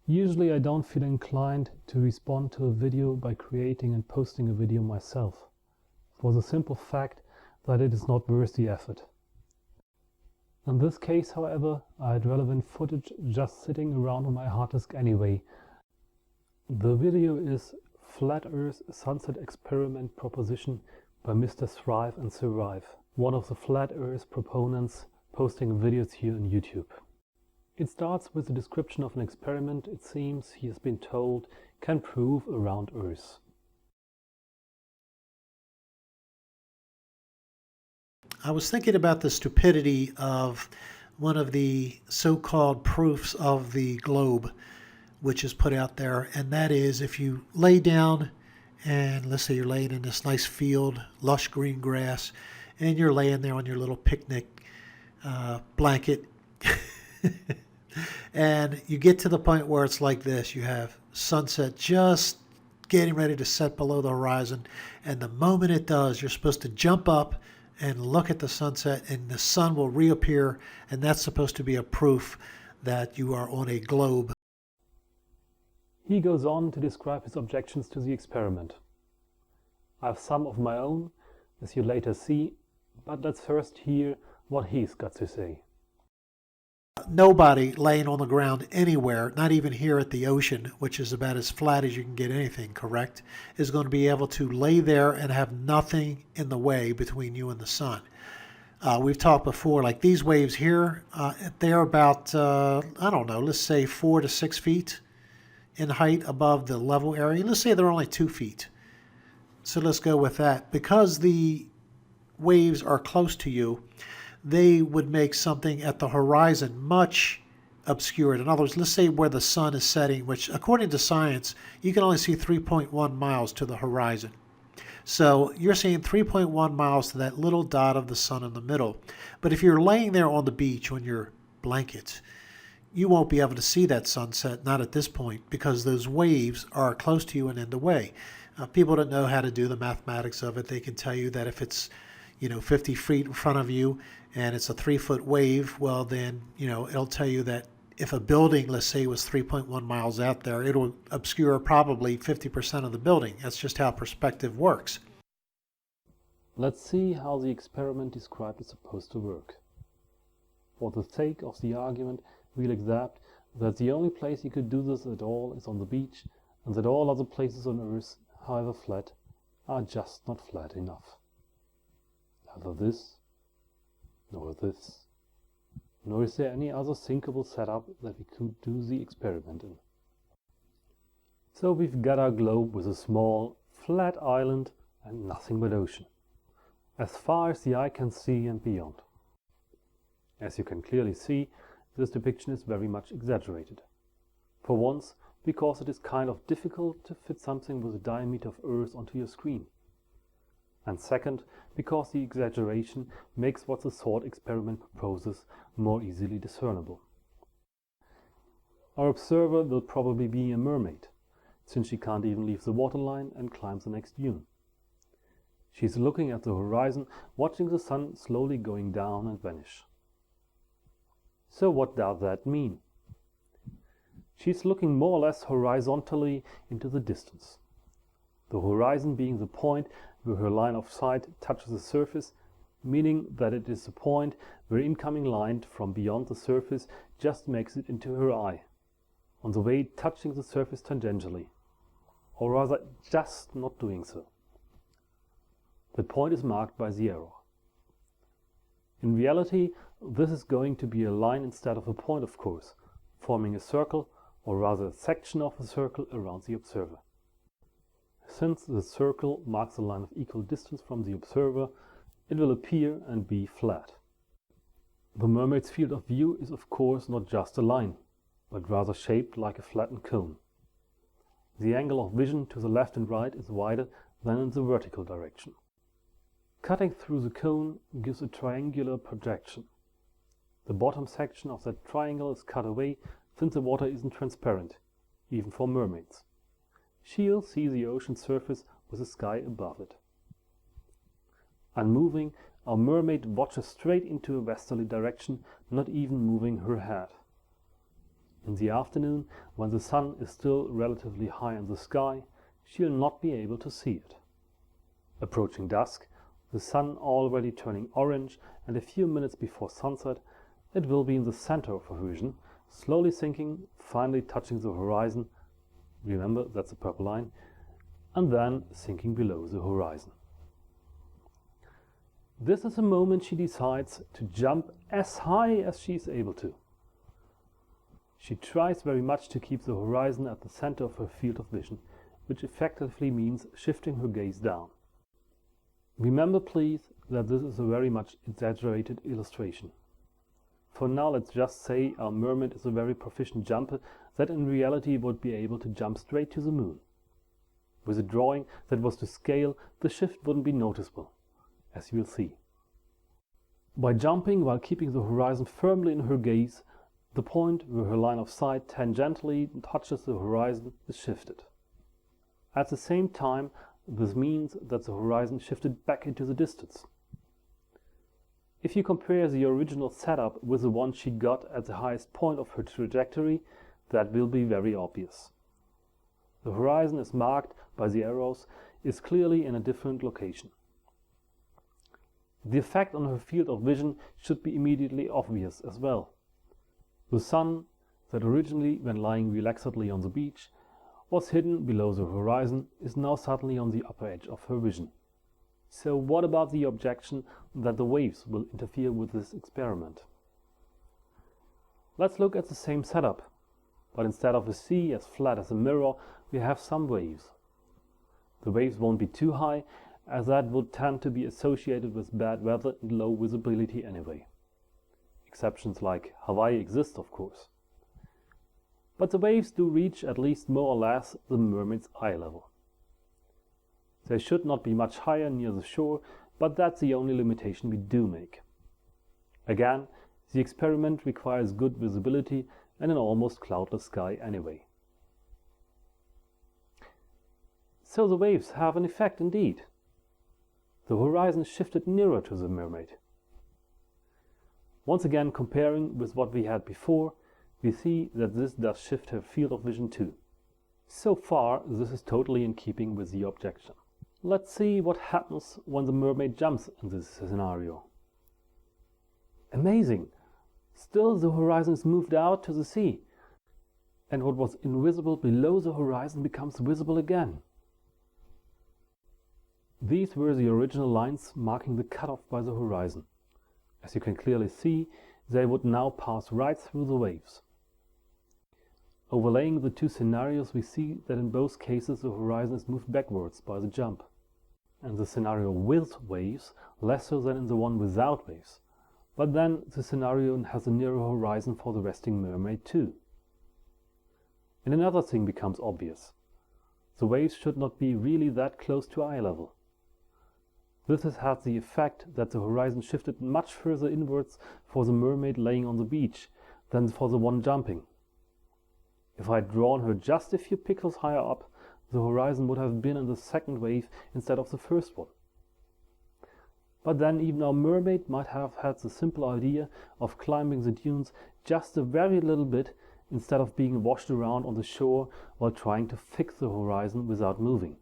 Usually I don't feel inclined to respond to a video by creating and posting a video myself, for the simple fact that it is not worth the effort. In this case, however, I had relevant footage just sitting around on my hard disk anyway. The video is Flat Earth Sunset Experiment Proposition by Mr. Thrive and Survive, one of the Flat Earth proponents posting videos here on YouTube. It starts with a description of an experiment it seems he has been told can prove around Earth. I was thinking about the stupidity of one of the so-called proofs of the globe, which is put out there, and that is if you lay down and let's say you're laying in this nice field, lush green grass, and you're laying there on your little picnic blanket and you get to the point where it's like this. You have sunset just getting ready to set below the horizon, and the moment it does, you're supposed to jump up and look at the sunset, and the sun will reappear, and that's supposed to be a proof that you are on a globe. He goes on to describe his objections to the experiment. I have some of my own, as you later see, but let's first hear what he's got to say. Nobody laying on the ground anywhere, not even here at the ocean, which is about as flat as you can get anything, correct, is going to be able to lay there and have nothing in the way between you and the sun. We've talked before, like these waves here, they're about, I don't know, let's say 4 to 6 feet in height above the level area. Let's say they're only 2 feet. So let's go with that. Because the waves are close to you, they would make something at the horizon much obscured. In other words, let's say where the sun is setting, which according to science, you can only see 3.1 miles to the horizon. So you're seeing 3.1 miles to that little dot of the sun in the middle. But if you're laying there on the beach on your blanket, you won't be able to see that sunset, not at this point, because those waves are close to you and in the way. People that know how to do the mathematics of it, they can tell you that if it's 50 feet in front of you and it's a 3-foot wave, well then, it'll tell you that if a building, let's say, was 3.1 miles out there, it'll obscure probably 50% of the building. That's just how perspective works. Let's see how the experiment described is supposed to work. For the sake of the argument, we'll accept that the only place you could do this at all is on the beach, and that all other places on Earth, however flat, are just not flat enough. Neither this, nor this, nor is there any other thinkable setup that we could do the experiment in. So we've got our globe with a small, flat island and nothing but ocean, as far as the eye can see and beyond. As you can clearly see, this depiction is very much exaggerated. For once, because it is kind of difficult to fit something with the diameter of Earth onto your screen. And second, because the exaggeration makes what the thought experiment proposes more easily discernible. Our observer will probably be a mermaid, since she can't even leave the waterline and climb the next dune. She's looking at the horizon, watching the sun slowly going down and vanish. So what does that mean? She's looking more or less horizontally into the distance. The horizon being the point where her line of sight touches the surface, meaning that it is the point where incoming light from beyond the surface just makes it into her eye, on the way touching the surface tangentially, or rather just not doing so. The point is marked by the arrow. In reality, this is going to be a line instead of a point, of course, forming a circle, or rather a section of a circle around the observer. Since the circle marks a line of equal distance from the observer, it will appear and be flat. The mermaid's field of view is of course not just a line, but rather shaped like a flattened cone. The angle of vision to the left and right is wider than in the vertical direction. Cutting through the cone gives a triangular projection. The bottom section of that triangle is cut away since the water isn't transparent, even for mermaids. She'll see the ocean surface with the sky above it. Unmoving, our mermaid watches straight into a westerly direction, not even moving her head. In the afternoon, when the sun is still relatively high in the sky, she'll not be able to see it. Approaching dusk, the sun already turning orange, and a few minutes before sunset, it will be in the center of her vision, slowly sinking, finally touching the horizon, remember that's the purple line, and then sinking below the horizon. This is the moment she decides to jump as high as she is able to. She tries very much to keep the horizon at the center of her field of vision, which effectively means shifting her gaze down. Remember please that this is a very much exaggerated illustration. For now, let's just say our mermaid is a very proficient jumper that in reality would be able to jump straight to the moon. With a drawing that was to scale, the shift wouldn't be noticeable, as you will see. By jumping while keeping the horizon firmly in her gaze, the point where her line of sight tangentially touches the horizon is shifted. At the same time, this means that the horizon shifted back into the distance. If you compare the original setup with the one she got at the highest point of her trajectory, that will be very obvious. The horizon is marked by the arrows, is clearly in a different location. The effect on her field of vision should be immediately obvious as well. The sun, that originally, when lying relaxedly on the beach, was hidden below the horizon, is now suddenly on the upper edge of her vision. So what about the objection that the waves will interfere with this experiment? Let's look at the same setup, but instead of a sea as flat as a mirror, we have some waves. The waves won't be too high, as that would tend to be associated with bad weather and low visibility anyway. Exceptions like Hawaii exist, of course. But the waves do reach at least more or less the mermaid's eye level. They should not be much higher near the shore, but that's the only limitation we do make. Again, the experiment requires good visibility and an almost cloudless sky anyway. So the waves have an effect indeed. The horizon shifted nearer to the mermaid. Once again, comparing with what we had before, we see that this does shift her field of vision too. So far, this is totally in keeping with the objection. Let's see what happens when the mermaid jumps in this scenario. Amazing! Still the horizon is moved out to the sea, and what was invisible below the horizon becomes visible again. These were the original lines marking the cutoff by the horizon. As you can clearly see, they would now pass right through the waves. Overlaying the two scenarios, we see that in both cases the horizon is moved backwards by the jump. In the scenario with waves, less so than in the one without waves. But then the scenario has a nearer horizon for the resting mermaid too. And another thing becomes obvious. The waves should not be really that close to eye level. This has had the effect that the horizon shifted much further inwards for the mermaid laying on the beach than for the one jumping. If I had drawn her just a few pixels higher up, the horizon would have been in the second wave instead of the first one. But then even our mermaid might have had the simple idea of climbing the dunes just a very little bit instead of being washed around on the shore while trying to fix the horizon without moving.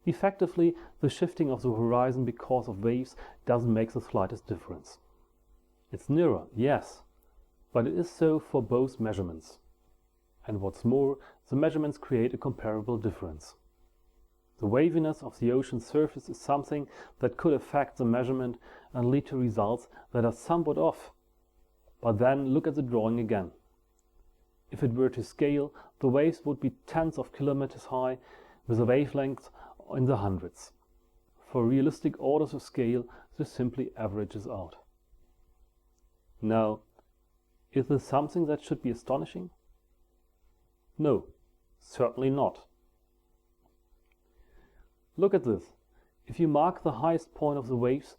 Effectively, the shifting of the horizon because of waves doesn't make the slightest difference. It's nearer, yes, but it is so for both measurements. And what's more, the measurements create a comparable difference. The waviness of the ocean surface is something that could affect the measurement and lead to results that are somewhat off. But then look at the drawing again. If it were to scale, the waves would be tens of kilometers high with a wavelength in the hundreds. For realistic orders of scale, this simply averages out. Now, is this something that should be astonishing? No, certainly not. Look at this. If you mark the highest point of the waves,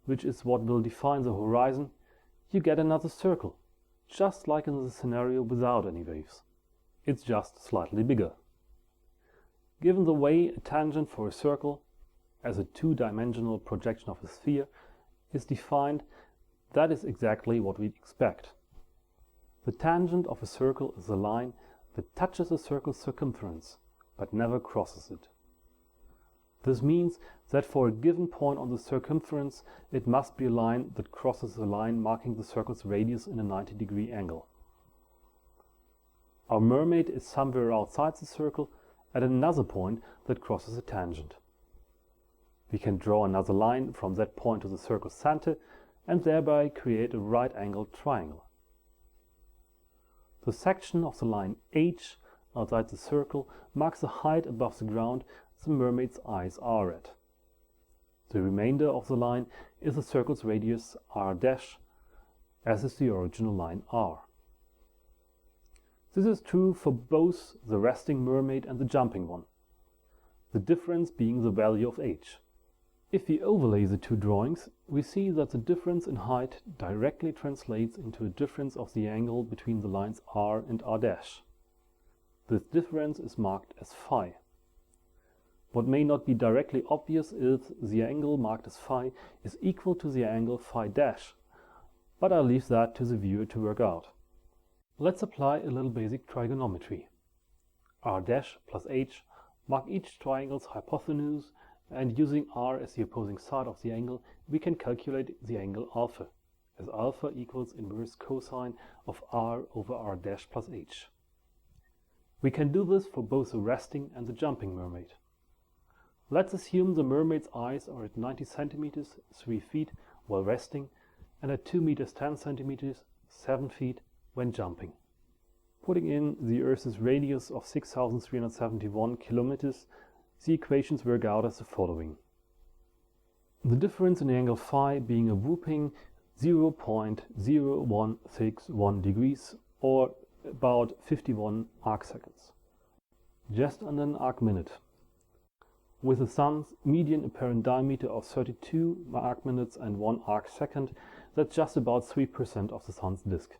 which is what will define the horizon, you get another circle, just like in the scenario without any waves. It's just slightly bigger. Given the way a tangent for a circle, as a two-dimensional projection of a sphere, is defined, that is exactly what we'd expect. The tangent of a circle is a line that touches a circle's circumference, but never crosses it. This means that for a given point on the circumference, it must be a line that crosses the line marking the circle's radius in a 90-degree angle. Our mermaid is somewhere outside the circle at another point that crosses a tangent. We can draw another line from that point to the circle's center and thereby create a right-angled triangle. The section of the line H outside the circle marks the height above the ground the mermaid's eyes are at. The remainder of the line is the circle's radius r', as is the original line r. This is true for both the resting mermaid and the jumping one, the difference being the value of h. If we overlay the two drawings, we see that the difference in height directly translates into a difference of the angle between the lines r and r'. This difference is marked as phi. What may not be directly obvious is the angle marked as phi is equal to the angle phi dash, but I'll leave that to the viewer to work out. Let's apply a little basic trigonometry. R' plus h mark each triangle's hypotenuse, and using r as the opposing side of the angle, we can calculate the angle alpha, as alpha equals inverse cosine of r over r' plus h. We can do this for both the resting and the jumping mermaid. Let's assume the mermaid's eyes are at 90 centimeters, 3 feet, while resting, and at 2 meters 10 centimeters, 7 feet, when jumping. Putting in the Earth's radius of 6,371 kilometers, the equations work out as the following. The difference in the angle phi being a whopping 0.0161 degrees, or about 51 arc seconds. Just under an arc minute. With the Sun's median apparent diameter of 32 arc minutes and 1 arc second, that's just about 3% of the Sun's disk.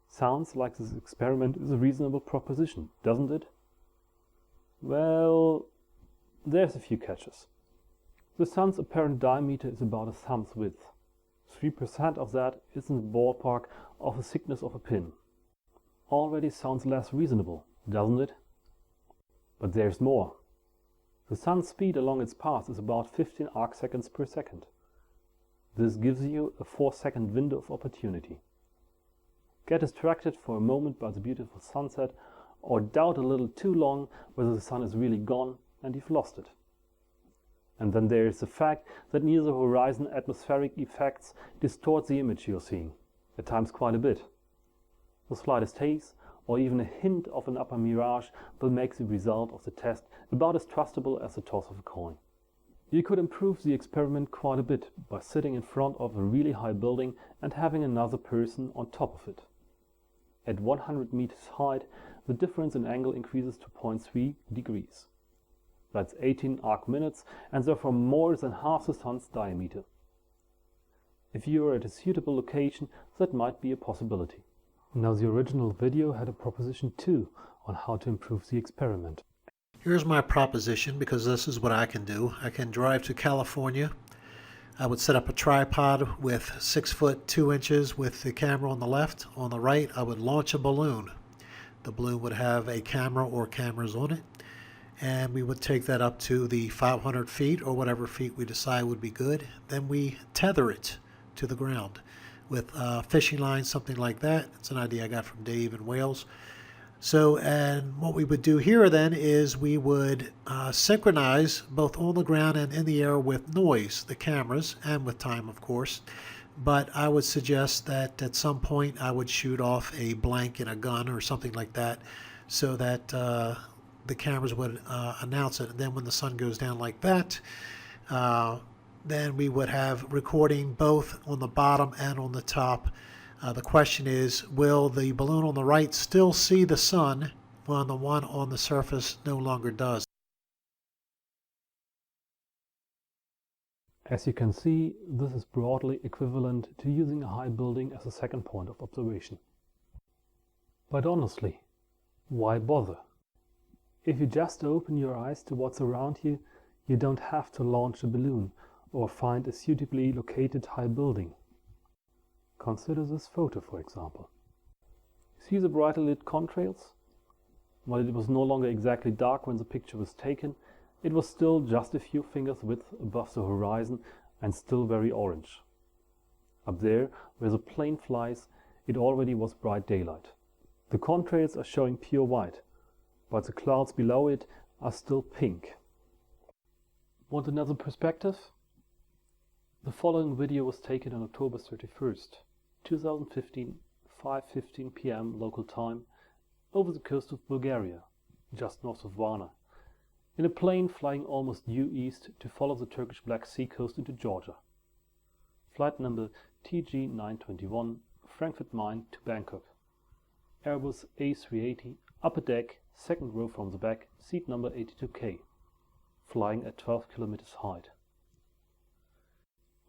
Sounds like this experiment is a reasonable proposition, doesn't it? Well, there's a few catches. The Sun's apparent diameter is about a thumb's width. 3% of that is in the ballpark of the thickness of a pin. Already sounds less reasonable, doesn't it? But there's more. The Sun's speed along its path is about 15 arc seconds per second. This gives you a 4-second window of opportunity. Get distracted for a moment by the beautiful sunset, or doubt a little too long whether the sun is really gone and you've lost it. And then there is the fact that near the horizon atmospheric effects distort the image you're seeing, at times quite a bit. The slightest haze, or even a hint of an upper mirage, will make the result of the test about as trustable as the toss of a coin. You could improve the experiment quite a bit by sitting in front of a really high building and having another person on top of it. At 100 meters height, the difference in angle increases to 0.3 degrees. That's 18 arc minutes, and therefore more than half the Sun's diameter. If you are at a suitable location, that might be a possibility. Now, the original video had a proposition 2 on how to improve the experiment. Here's my proposition, because this is what I can do. I can drive to California. I would set up a tripod with 6 foot 2 inches with the camera on the left. On the right, I would launch a balloon. The balloon would have a camera or cameras on it, and we would take that up to the 500 feet or whatever feet we decide would be good. Then we tether it to the ground with fishing lines, something like that. It's an idea I got from Dave in Wales. So, and what we would do here then is we would synchronize both on the ground and in the air with noise, the cameras, and with time, of course. But I would suggest that at some point I would shoot off a blank in a gun or something like that, so that the cameras would announce it. And then when the sun goes down like that, then we would have recording both on the bottom and on the top. The question is, will the balloon on the right still see the sun when the one on the surface no longer does? As you can see, this is broadly equivalent to using a high building as a second point of observation. But honestly, why bother? If you just open your eyes to what's around you, you don't have to launch a balloon or find a suitably located high building. Consider this photo, for example. See the brightly lit contrails? While it was no longer exactly dark when the picture was taken, it was still just a few fingers width above the horizon and still very orange. Up there, where the plane flies, it already was bright daylight. The contrails are showing pure white, but the clouds below it are still pink. Want another perspective? The following video was taken on October 31st, 2015, 5:15 p.m. local time, over the coast of Bulgaria, just north of Varna, in a plane flying almost due east to follow the Turkish Black Sea coast into Georgia. Flight number TG921, Frankfurt Main to Bangkok. Airbus A380, upper deck, second row from the back, seat number 82K, flying at 12 kilometers height.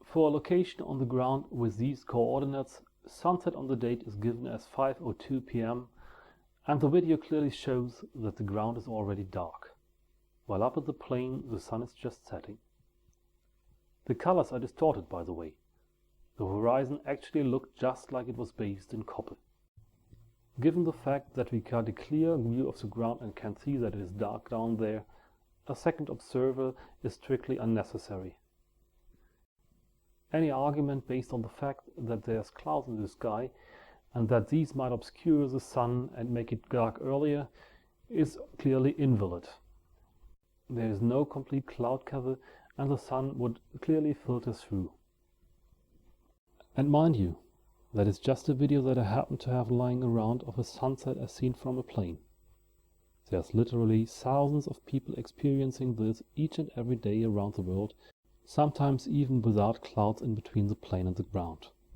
For a location on the ground with these coordinates, sunset on the date is given as 5:02 p.m. and the video clearly shows that the ground is already dark, while up at the plane the sun is just setting. The colors are distorted, by the way. The horizon actually looked just like it was bathed in copper. Given the fact that we got a clear view of the ground and can see that it is dark down there, a second observer is strictly unnecessary. Any argument based on the fact that there's clouds in the sky and that these might obscure the sun and make it dark earlier is clearly invalid. There is no complete cloud cover and the sun would clearly filter through. And mind you, that is just a video that I happen to have lying around of a sunset as seen from a plane. There's literally thousands of people experiencing this each and every day around the world, sometimes even without clouds in between the plane and the ground.